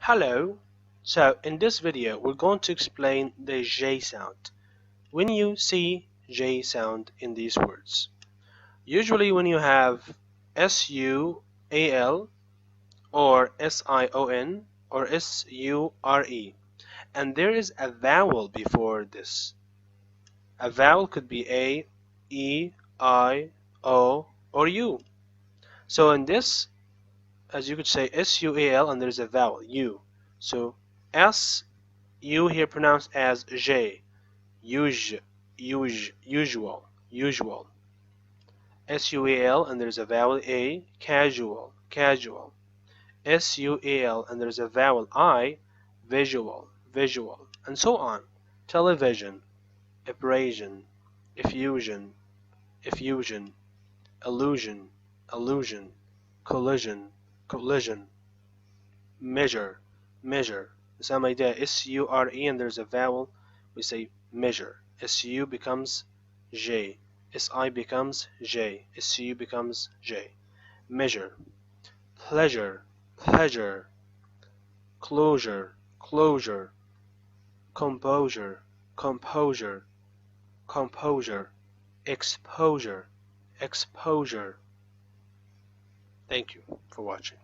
Hello. So in this video we're going to explain the J sound. When you see J sound in these words, usually when you have sual or sion or sure, and there is a vowel before this. A vowel could be a, e, I, o, or u. So in this, as you could say sual and there's a vowel u. So s, u here pronounced as j, usual. Sual and there's a vowel a, casual. Sual and there's a vowel I, visual, and so on. Television, abrasion, effusion, illusion, collision, measure. The same idea, sure and there's a vowel, we say measure. Su becomes j, si becomes j, su becomes j. Measure. Pleasure, closure, composure, exposure. Thank you for watching.